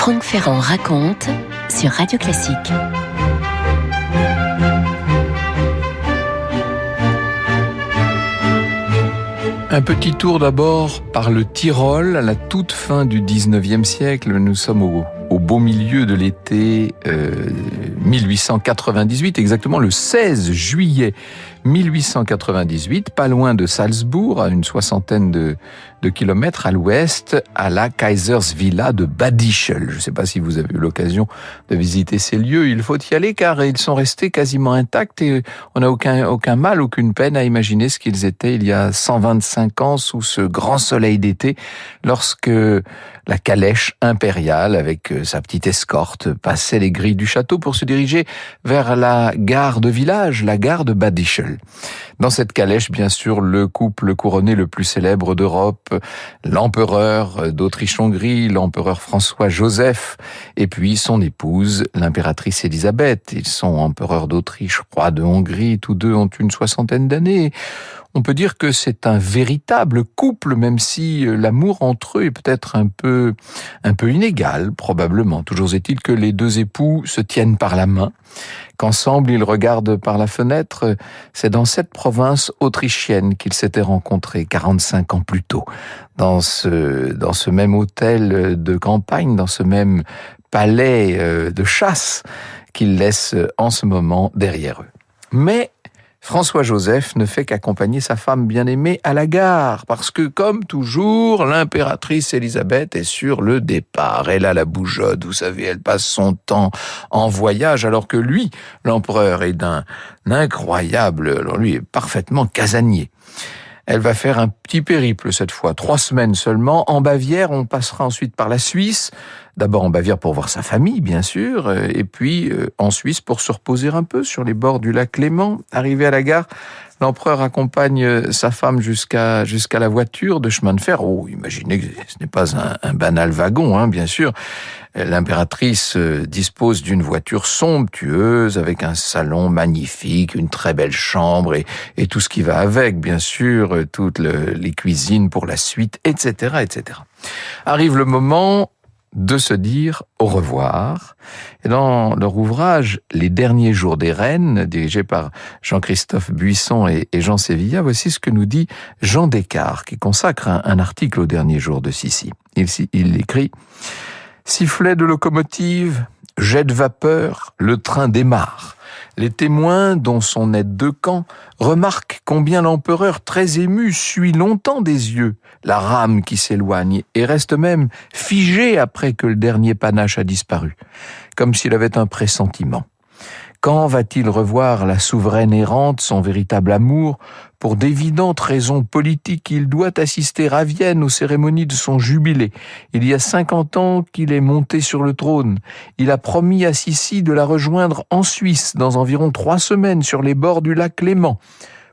Franck Ferrand raconte sur Radio Classique. Un petit tour d'abord par le Tyrol, à la toute fin du 19e siècle. Nous sommes au beau milieu de l'été 1898, exactement le 16 juillet 1898, pas loin de Salzbourg, à une soixantaine de kilomètres à l'ouest, à la Kaisersvilla de Bad Ischl. Je ne sais pas si vous avez eu l'occasion de visiter ces lieux, il faut y aller car ils sont restés quasiment intacts et on n'a aucun mal, aucune peine à imaginer ce qu'ils étaient il y a 125 ans sous ce grand soleil d'été, lorsque la calèche impériale avec sa petite escorte passait les grilles du château pour se diriger vers la gare de village, la gare de Bad Ischl. Dans cette calèche, bien sûr, le couple couronné le plus célèbre d'Europe, l'empereur d'Autriche-Hongrie, l'empereur François-Joseph, et puis son épouse, l'impératrice Élisabeth. Ils sont empereurs d'Autriche, rois de Hongrie, tous deux ont une soixantaine d'années. On peut dire que c'est un véritable couple, même si l'amour entre eux est peut-être un peu inégal, probablement. Toujours est-il que les deux époux se tiennent par la main, qu'ensemble ils regardent par la fenêtre. C'est dans cette province autrichienne qu'ils s'étaient rencontrés 45 ans plus tôt, dans ce même hôtel de campagne, dans ce même palais de chasse qu'ils laissent en ce moment derrière eux. Mais François-Joseph ne fait qu'accompagner sa femme bien-aimée à la gare, parce que, comme toujours, l'impératrice Élisabeth est sur le départ. Elle a la bougeotte, vous savez, elle passe son temps en voyage, alors que lui, l'empereur, est d'un incroyable, alors lui est parfaitement casanier. Elle va faire un petit périple cette fois, 3 semaines seulement. En Bavière, on passera ensuite par la Suisse. D'abord en Bavière pour voir sa famille, bien sûr, et puis en Suisse pour se reposer un peu sur les bords du lac Léman. Arrivé à la gare, l'empereur accompagne sa femme jusqu'à la voiture de chemin de fer. Oh, imaginez que ce n'est pas un banal wagon, bien sûr. L'impératrice dispose d'une voiture somptueuse avec un salon magnifique, une très belle chambre et tout ce qui va avec, bien sûr, toutes les cuisines pour la suite, etc., etc. Arrive le moment de se dire au revoir. Et dans leur ouvrage « Les derniers jours des reines », dirigé par Jean-Christophe Buisson et Jean Sévilla, voici ce que nous dit Jean Descartes, qui consacre un article aux derniers jours de Sissi. Il écrit « Sifflet de locomotive, jet de vapeur, le train démarre. Les témoins, dont son aide de camp, remarquent combien l'empereur, très ému, suit longtemps des yeux la rame qui s'éloigne et reste même figé après que le dernier panache a disparu, comme s'il avait un pressentiment. Quand va-t-il revoir la souveraine errante, son véritable amour? Pour d'évidentes raisons politiques, il doit assister à Vienne aux cérémonies de son jubilé. Il y a 50 ans qu'il est monté sur le trône. Il a promis à Sissi de la rejoindre en Suisse dans environ 3 semaines sur les bords du lac Léman.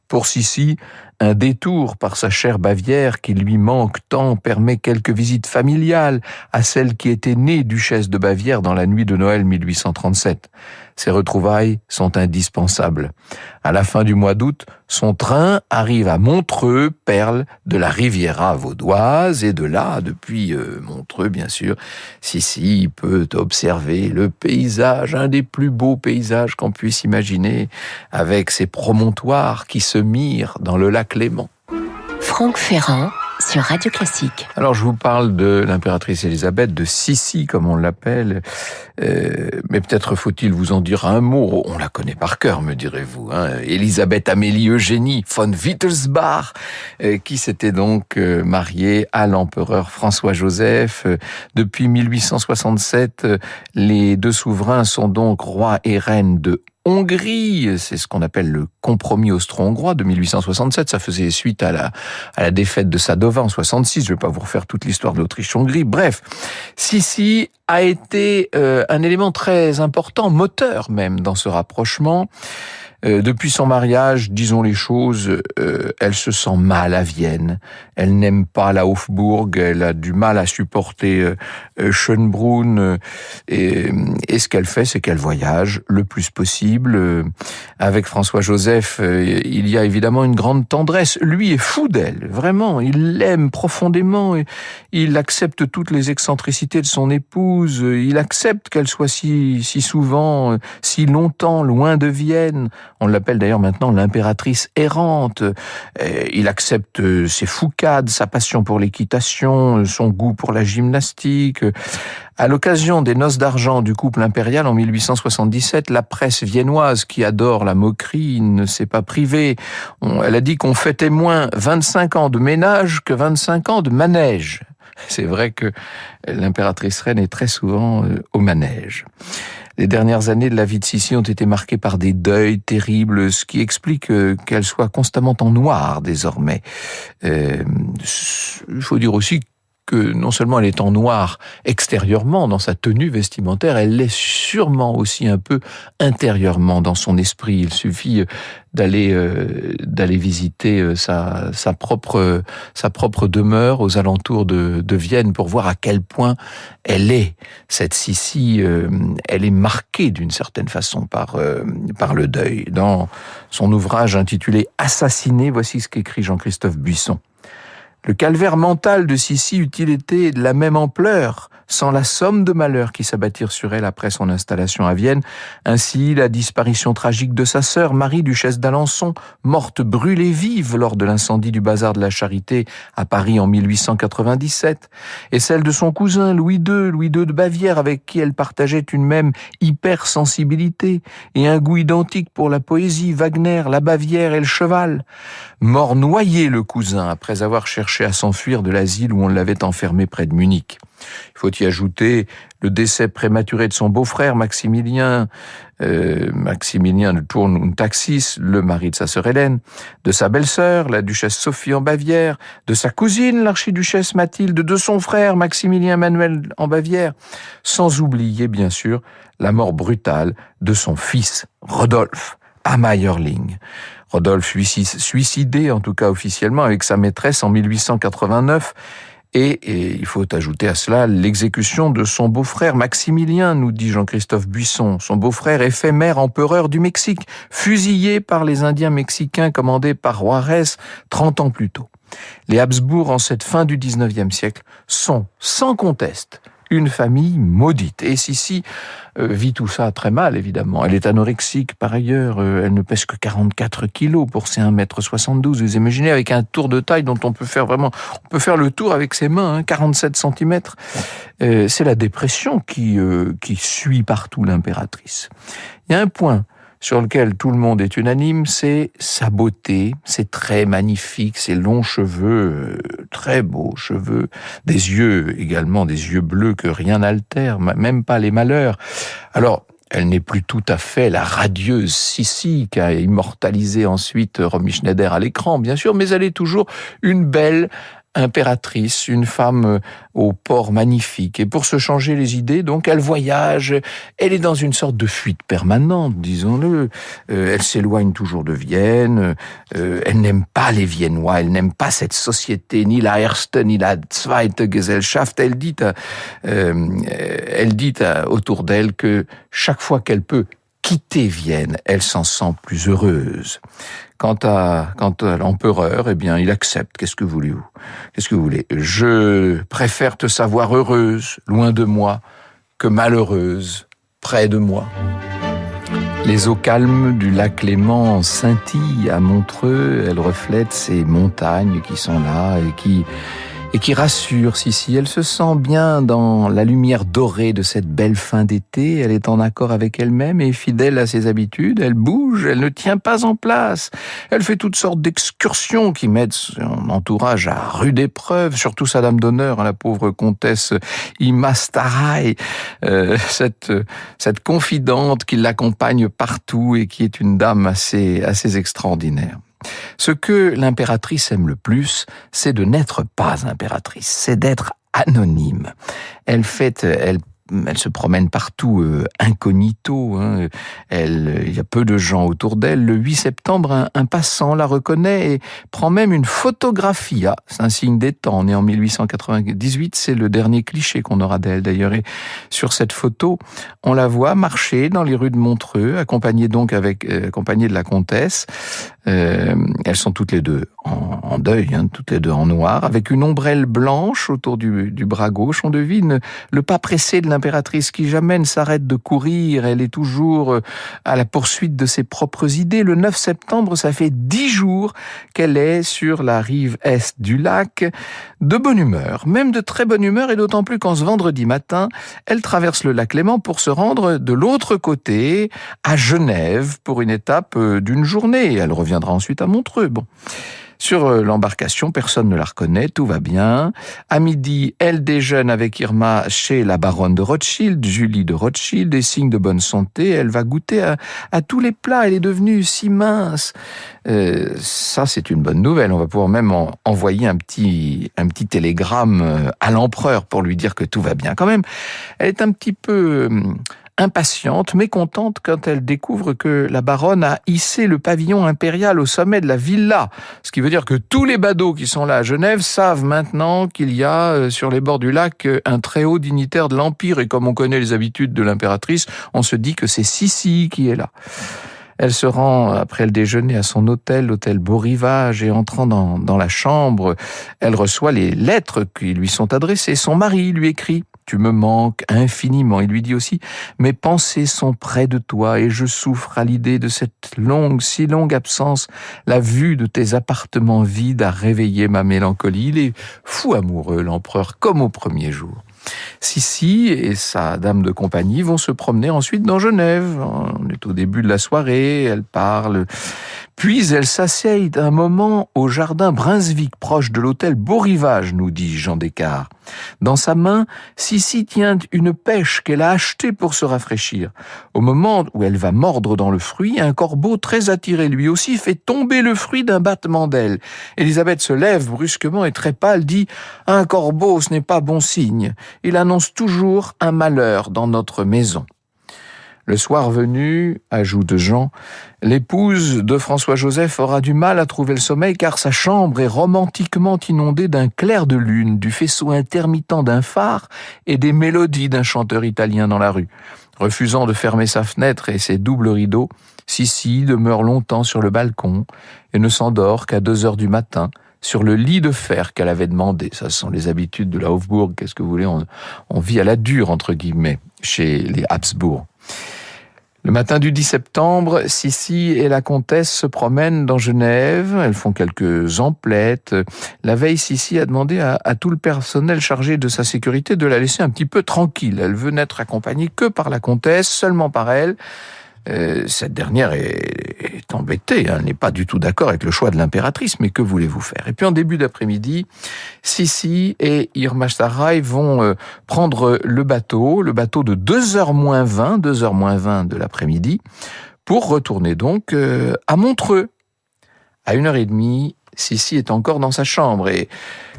Pour Sissi, un détour par sa chère Bavière qui lui manque tant permet quelques visites familiales à celle qui était née duchesse de Bavière dans la nuit de Noël 1837. Ces retrouvailles sont indispensables. À la fin du mois d'août, son train arrive à Montreux, perle de la Riviera vaudoise, et de là, depuis Montreux bien sûr, Sissi peut observer le paysage, un des plus beaux paysages qu'on puisse imaginer, avec ses promontoires qui se mirent dans le lac Léman. Franck Ferrand sur Radio Classique. Alors je vous parle de l'impératrice Élisabeth, de Sissi comme on l'appelle, mais peut-être faut-il vous en dire un mot. On la connaît par cœur, me direz-vous. Élisabeth Amélie Eugénie von Wittelsbach, qui s'était donc mariée à l'empereur François-Joseph. Depuis 1867, les deux souverains sont donc rois et reines de Hongrie, c'est ce qu'on appelle le compromis austro-hongrois de 1867. Ça faisait suite à la défaite de Sadova en 66. Je ne vais pas vous refaire toute l'histoire de l'Autriche-Hongrie. Bref, Sissi a été un élément très important, moteur même, dans ce rapprochement. Depuis son mariage, disons les choses, elle se sent mal à Vienne. Elle n'aime pas la Hofburg, elle a du mal à supporter Schönbrunn. Et ce qu'elle fait, c'est qu'elle voyage le plus possible. Avec François-Joseph, il y a évidemment une grande tendresse. Lui est fou d'elle, vraiment. Il l'aime profondément. Il accepte toutes les excentricités de son épouse. Il accepte qu'elle soit si souvent, si longtemps loin de Vienne. On l'appelle d'ailleurs maintenant l'impératrice errante. Il accepte ses foucades, sa passion pour l'équitation, son goût pour la gymnastique. À l'occasion des noces d'argent du couple impérial en 1877, la presse viennoise, qui adore la moquerie, ne s'est pas privée. Elle a dit qu'on fêtait moins 25 ans de ménage que 25 ans de manège. C'est vrai que l'impératrice reine est très souvent au manège. Les dernières années de la vie de Sissi ont été marquées par des deuils terribles, ce qui explique qu'elle soit constamment en noir désormais. Il faut dire aussi que non seulement elle est en noir extérieurement dans sa tenue vestimentaire, elle l'est sûrement aussi un peu intérieurement dans son esprit. Il suffit d'aller visiter sa propre demeure aux alentours de Vienne pour voir à quel point elle est, cette Sissi, elle est marquée d'une certaine façon par le deuil. Dans son ouvrage intitulé « Assassiné », voici ce qu'écrit Jean-Christophe Buisson. Le calvaire mental de Sissi eût-il été de la même ampleur sans la somme de malheurs qui s'abattirent sur elle après son installation à Vienne? Ainsi, la disparition tragique de sa sœur, Marie, duchesse d'Alençon, morte brûlée vive lors de l'incendie du bazar de la Charité à Paris en 1897, et celle de son cousin Louis II de Bavière, avec qui elle partageait une même hypersensibilité et un goût identique pour la poésie, Wagner, la Bavière et le cheval. Mort noyé, le cousin, après avoir cherché à s'enfuir de l'asile où on l'avait enfermé près de Munich. Il faut y ajouter le décès prématuré de son beau-frère Maximilien de Thurn und Taxis, le mari de sa sœur Hélène, de sa belle-sœur, la duchesse Sophie en Bavière, de sa cousine, l'archiduchesse Mathilde, de son frère Maximilien Emmanuel en Bavière, sans oublier bien sûr la mort brutale de son fils Rodolphe à Mayerling. Rodolphe suicidé, en tout cas officiellement, avec sa maîtresse en 1889, et il faut ajouter à cela l'exécution de son beau-frère Maximilien, nous dit Jean-Christophe Buisson, son beau-frère éphémère empereur du Mexique, fusillé par les Indiens mexicains commandés par Juárez 30 ans plus tôt. Les Habsbourg, en cette fin du XIXe siècle, sont, sans conteste, une famille maudite. Et Sissi vit tout ça très mal, évidemment. Elle est anorexique, par ailleurs. Elle ne pèse que 44 kilos pour ses 1m72. Vous imaginez, avec un tour de taille dont on peut faire le tour avec ses mains, 47 cm. C'est la dépression qui suit partout l'impératrice. Il y a un point sur lequel tout le monde est unanime, c'est sa beauté, ses traits magnifiques, ses longs cheveux, très beaux cheveux, des yeux également, des yeux bleus que rien n'altère, même pas les malheurs. Alors, elle n'est plus tout à fait la radieuse Sissi qu'a immortalisé ensuite Romy Schneider à l'écran, bien sûr, mais elle est toujours une belle impératrice, une femme au port magnifique. Et pour se changer les idées, donc, elle voyage, elle est dans une sorte de fuite permanente, disons-le. Elle s'éloigne toujours de Vienne, elle n'aime pas les Viennois, elle n'aime pas cette société, ni la Erste, ni la Zweite Gesellschaft. Elle dit autour d'elle que chaque fois qu'elle peut quitter Vienne, elle s'en sent plus heureuse. Quant à l'empereur, eh bien, il accepte. Qu'est-ce que vous voulez? Je préfère te savoir heureuse, loin de moi, que malheureuse, près de moi. Les eaux calmes du lac Léman scintillent à Montreux. Elles reflètent ces montagnes qui sont là et qui rassure Sissi. Elle se sent bien dans la lumière dorée de cette belle fin d'été. Elle est en accord avec elle-même et fidèle à ses habitudes. Elle bouge, elle ne tient pas en place. Elle fait toutes sortes d'excursions qui mettent son entourage à rude épreuve, surtout sa dame d'honneur, la pauvre comtesse Ima Staray, cette confidente qui l'accompagne partout et qui est une dame assez extraordinaire. Ce que l'impératrice aime le plus, c'est de n'être pas impératrice, c'est d'être anonyme. Elle elle se promène partout incognito. Hein. Il y a peu de gens autour d'elle. Le 8 septembre, un passant la reconnaît et prend même une photographie. Ah, c'est un signe des temps. On est en 1898, c'est le dernier cliché qu'on aura d'elle d'ailleurs. Et sur cette photo, on la voit marcher dans les rues de Montreux, accompagnée de la comtesse. Elles sont toutes les deux en deuil, hein, toutes les deux en noir, avec une ombrelle blanche autour du bras gauche. On devine le pas pressé de l'impératrice qui jamais ne s'arrête de courir. Elle est toujours à la poursuite de ses propres idées. Le 9 septembre, ça fait 10 jours qu'elle est sur la rive est du lac, de bonne humeur, même de très bonne humeur, et d'autant plus qu'en ce vendredi matin, elle traverse le lac Léman pour se rendre de l'autre côté, à Genève, pour une étape d'une journée. Elle reviendra ensuite à Montreux. Bon. Sur l'embarcation, personne ne la reconnaît, tout va bien. À midi, elle déjeune avec Irma chez la baronne de Rothschild, Julie de Rothschild, des signes de bonne santé. Elle va goûter à tous les plats, elle est devenue si mince. Ça, c'est une bonne nouvelle. On va pouvoir même envoyer un petit télégramme à l'empereur pour lui dire que tout va bien. Quand même, elle est un petit peu impatiente, mécontente quand elle découvre que la baronne a hissé le pavillon impérial au sommet de la villa. Ce qui veut dire que tous les badauds qui sont là à Genève savent maintenant qu'il y a sur les bords du lac un très haut dignitaire de l'Empire. Et comme on connaît les habitudes de l'impératrice, on se dit que c'est Sissi qui est là. Elle se rend, après le déjeuner, à son hôtel, l'hôtel Beau Rivage, et entrant dans la chambre, elle reçoit les lettres qui lui sont adressées. Son mari lui écrit « Tu me manques infiniment ». Il lui dit aussi « Mes pensées sont près de toi et je souffre à l'idée de cette si longue absence. La vue de tes appartements vides a réveillé ma mélancolie. » Il est fou amoureux, l'empereur, comme au premier jour. Sissi et sa dame de compagnie vont se promener ensuite dans Genève. On est au début de la soirée, elle parle. Puis elle s'asseye un moment au jardin Brunswick, proche de l'hôtel Beau Rivage, nous dit Jean Descartes. Dans sa main, Sissi tient une pêche qu'elle a achetée pour se rafraîchir. Au moment où elle va mordre dans le fruit, un corbeau très attiré lui aussi fait tomber le fruit d'un battement d'ailes. Élisabeth se lève brusquement et très pâle dit « Un corbeau, ce n'est pas bon signe. Il annonce toujours un malheur dans notre maison. » Le soir venu, ajoute Jean, l'épouse de François-Joseph aura du mal à trouver le sommeil car sa chambre est romantiquement inondée d'un clair de lune, du faisceau intermittent d'un phare et des mélodies d'un chanteur italien dans la rue. Refusant de fermer sa fenêtre et ses doubles rideaux, Sissi demeure longtemps sur le balcon et ne s'endort qu'à 2h du matin, sur le lit de fer qu'elle avait demandé. Ça, ce sont les habitudes de la Hofburg. Qu'est-ce que vous voulez, on vit à la dure, entre guillemets, chez les Habsbourg. Le matin du 10 septembre, Sissi et la comtesse se promènent dans Genève. Elles font quelques emplettes. La veille, Sissi a demandé à tout le personnel chargé de sa sécurité de la laisser un petit peu tranquille. Elle veut n'être accompagnée que par la comtesse, seulement par elle. Cette dernière est embêtée, elle n'est pas du tout d'accord avec le choix de l'impératrice, mais que voulez-vous faire? Et puis en début d'après-midi, Sissi et Irma Staray vont prendre le bateau de 2h-20 de l'après-midi, pour retourner donc à Montreux. À 1h30, Sissi est encore dans sa chambre et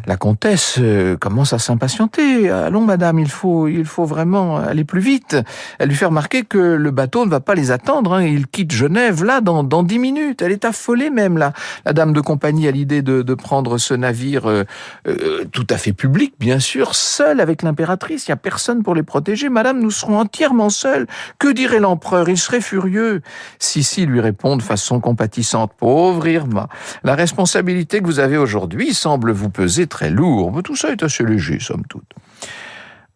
la comtesse commence à s'impatienter. « Allons, madame, il faut vraiment aller plus vite. » Elle lui fait remarquer que le bateau ne va pas les attendre. Hein. Il quitte Genève, là, dans 10 minutes. Elle est affolée même, là. La dame de compagnie a l'idée de prendre ce navire tout à fait public, bien sûr, seul avec l'impératrice. Il n'y a personne pour les protéger. « Madame, nous serons entièrement seuls. Que dirait l'empereur? Il serait furieux. » Sissi lui répond de façon compatissante. « Pauvre Irma, la responsabilité que vous avez aujourd'hui semble vous peser très lourd, mais tout ça est assez léger, somme toute. »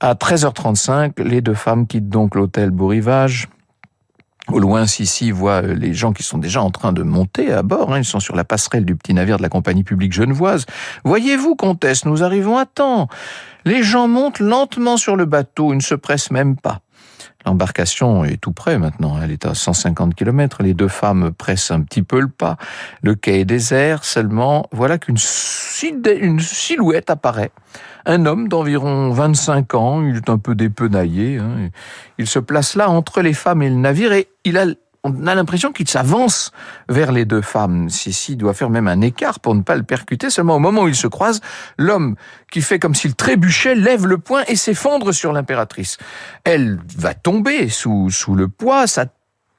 À 13h35, les deux femmes quittent donc l'hôtel Beau Rivage. Au loin, Sissi voit les gens qui sont déjà en train de monter à bord. Ils sont sur la passerelle du petit navire de la compagnie publique genevoise. « Voyez-vous, comtesse, nous arrivons à temps. » Les gens montent lentement sur le bateau, ils ne se pressent même pas. L'embarcation est tout près maintenant, elle est à 150 km. Les deux femmes pressent un petit peu le pas. Le quai est désert, seulement voilà qu'une silhouette apparaît. Un homme d'environ 25 ans, il est un peu dépenaillé. Il se place là entre les femmes et le navire et il a on a l'impression qu'il s'avance vers les deux femmes. Sissi doit faire même un écart pour ne pas le percuter. Seulement au moment où ils se croisent, l'homme qui fait comme s'il trébuchait lève le poing et s'effondre sur l'impératrice. Elle va tomber sous le poids, sa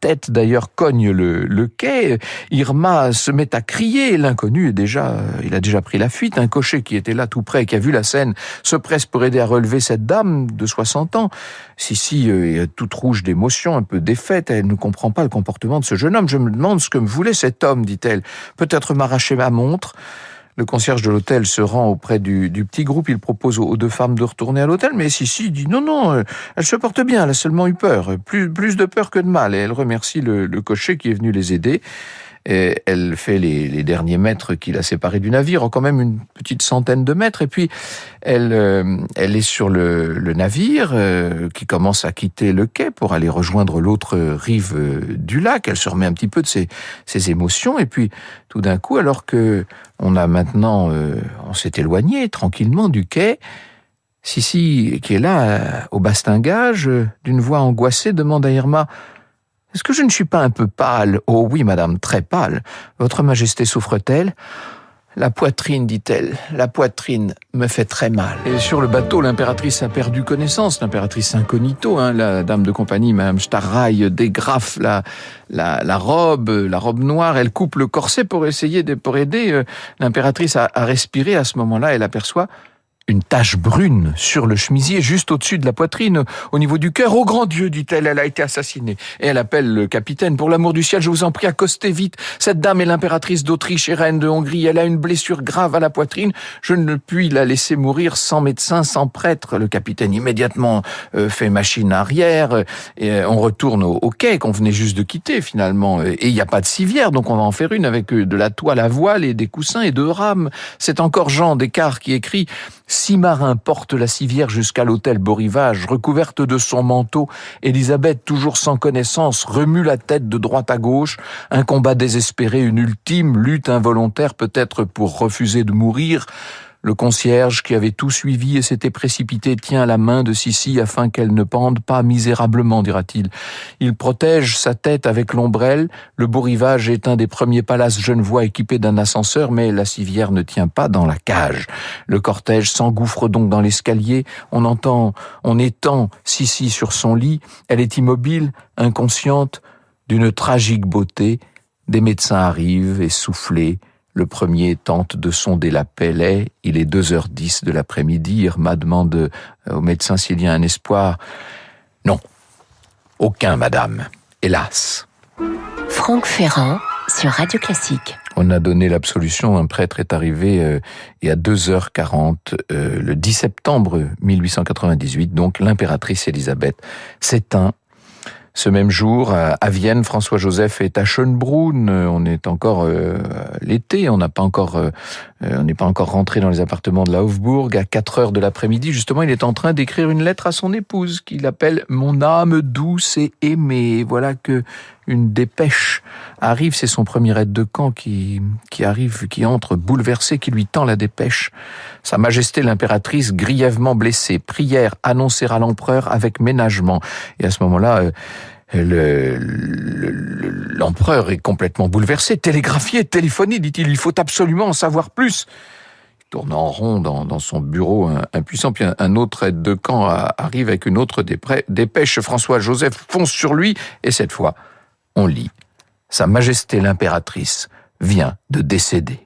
tête d'ailleurs cogne le quai. Irma se met à crier. L'inconnu il a déjà pris la fuite. Un cocher qui était là tout près, qui a vu la scène, se presse pour aider à relever cette dame de 60 ans. Sissi est toute rouge d'émotion, un peu défaite. Elle ne comprend pas le comportement de ce jeune homme. Je me demande ce que me voulait cet homme, dit-elle. Peut-être m'arracher ma montre. Le concierge de l'hôtel se rend auprès du petit groupe. Il propose aux deux femmes de retourner à l'hôtel, mais Sissi dit non, elle se porte bien, elle a seulement eu peur. Plus de peur que de mal. Et elle remercie le cocher qui est venu les aider. Et elle fait les derniers mètres qui la séparent du navire, quand même une petite centaine de mètres, et puis elle est sur le navire qui commence à quitter le quai pour aller rejoindre l'autre rive du lac. Elle se remet un petit peu de ses émotions, et puis tout d'un coup, alors que on s'est éloigné tranquillement du quai, Sissi, qui est là au bastingage, d'une voix angoissée, demande à Irma: est-ce que je ne suis pas un peu pâle ? Oh oui, madame, très pâle. Votre Majesté souffre-t-elle ? La poitrine, dit-elle. La poitrine me fait très mal. Et sur le bateau, l'impératrice a perdu connaissance. L'impératrice incognito, la dame de compagnie, madame Starrail, dégrafe la robe noire. Elle coupe le corset pour aider l'impératrice à respirer. À ce moment-là, elle aperçoit une tache brune sur le chemisier, juste au-dessus de la poitrine, au niveau du cœur. « Oh grand Dieu !» dit-elle, elle a été assassinée. Et elle appelle le capitaine. « Pour l'amour du ciel, je vous en prie, accostez vite. Cette dame est l'impératrice d'Autriche et reine de Hongrie. Elle a une blessure grave à la poitrine. Je ne puis la laisser mourir sans médecin, sans prêtre. » Le capitaine immédiatement fait machine arrière. Et on retourne au quai qu'on venait juste de quitter finalement. Et il n'y a pas de civière, donc on va en faire une avec de la toile à voile et des coussins et 2 rames. C'est encore Jean Descartes qui écrit: 6 marins portent la civière jusqu'à l'hôtel Beau Rivage. Recouverte de son manteau, Élisabeth, toujours sans connaissance, remue la tête de droite à gauche. Un combat désespéré, une ultime lutte involontaire, peut-être pour refuser de mourir. Le concierge, qui avait tout suivi et s'était précipité, tient la main de Sissi afin qu'elle ne pende pas misérablement, dira-t-il. Il protège sa tête avec l'ombrelle. Le Beau Rivage est un des premiers palaces genevois équipés d'un ascenseur, mais la civière ne tient pas dans la cage. Le cortège s'engouffre donc dans l'escalier. On étend Sissi sur son lit. Elle est immobile, inconsciente, d'une tragique beauté. Des médecins arrivent, essoufflés. Le premier tente de sonder la plaie. Il est 2h10 de l'après-midi. Irma demande au médecin s'il y a un espoir. Non, aucun, madame, hélas. Franck Ferrand sur Radio Classique. On a donné l'absolution. Un prêtre est arrivé et à 2h40, le 10 septembre 1898, donc l'impératrice Élisabeth s'éteint. Ce même jour, à Vienne, François-Joseph est à Schönbrunn. On est encore l'été, on n'est pas encore rentré dans les appartements de la Hofburg. À 4h de l'après-midi, justement, il est en train d'écrire une lettre à son épouse qu'il appelle « Mon âme douce et aimée ». Et voilà que une dépêche arrive, c'est son premier aide de camp qui arrive, qui entre bouleversé, qui lui tend la dépêche. Sa Majesté l'impératrice grièvement blessée, prière annoncer à l'empereur avec ménagement. Et à ce moment-là, l'empereur est complètement bouleversé, télégraphié, téléphoné, dit-il, il faut absolument en savoir plus. Il tourne en rond dans son bureau impuissant, puis un autre aide de camp arrive avec une autre dépêche. François-Joseph fonce sur lui, et cette fois, on lit: Sa Majesté l'impératrice vient de décéder.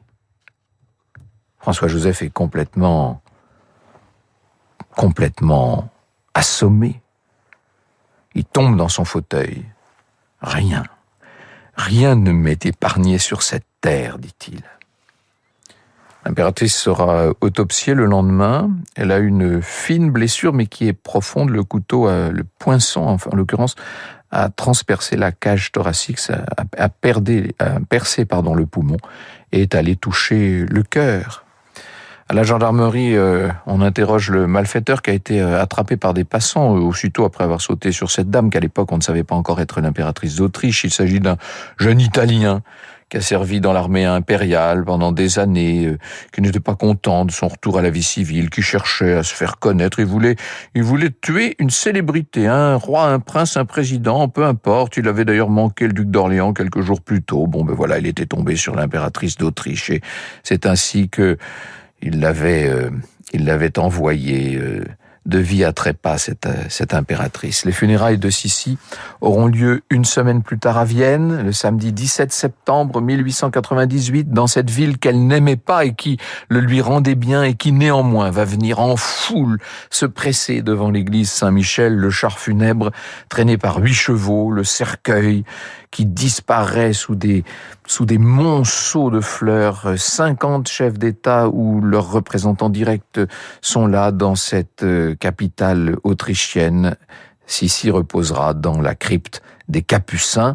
François-Joseph est complètement assommé. Il tombe dans son fauteuil. Rien ne m'est épargné sur cette terre, dit-il. L'impératrice sera autopsiée le lendemain. Elle a une fine blessure, mais qui est profonde. Le couteau, le poinçon, en l'occurrence, a transpercé la cage thoracique, a percé le poumon et est allé toucher le cœur. À la gendarmerie, on interroge le malfaiteur qui a été attrapé par des passants aussitôt après avoir sauté sur cette dame qu'à l'époque on ne savait pas encore être l'impératrice d'Autriche. Il s'agit d'un jeune Italien qui a servi dans l'armée impériale pendant des années, qui n'était pas content de son retour à la vie civile, qui cherchait à se faire connaître. Il voulait tuer une célébrité, un roi, un prince, un président, peu importe. Il avait d'ailleurs manqué le duc d'Orléans quelques jours plus tôt. Bon, ben voilà, il était tombé sur l'impératrice d'Autriche et c'est ainsi que il l'avait envoyé de vie à trépas, cette impératrice. Les funérailles de Sissi auront lieu une semaine plus tard à Vienne, le samedi 17 septembre 1898, dans cette ville qu'elle n'aimait pas et qui le lui rendait bien et qui néanmoins va venir en foule se presser devant l'église Saint-Michel, le char funèbre traîné par 8 chevaux, le cercueil qui disparaît sous des monceaux de fleurs. 50 chefs d'État ou leurs représentants directs sont là dans cette capitale autrichienne. Sissi reposera dans la crypte des Capucins.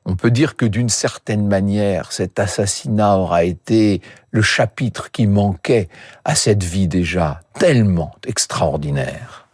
On peut dire que d'une certaine manière, cet assassinat aura été le chapitre qui manquait à cette vie déjà tellement extraordinaire.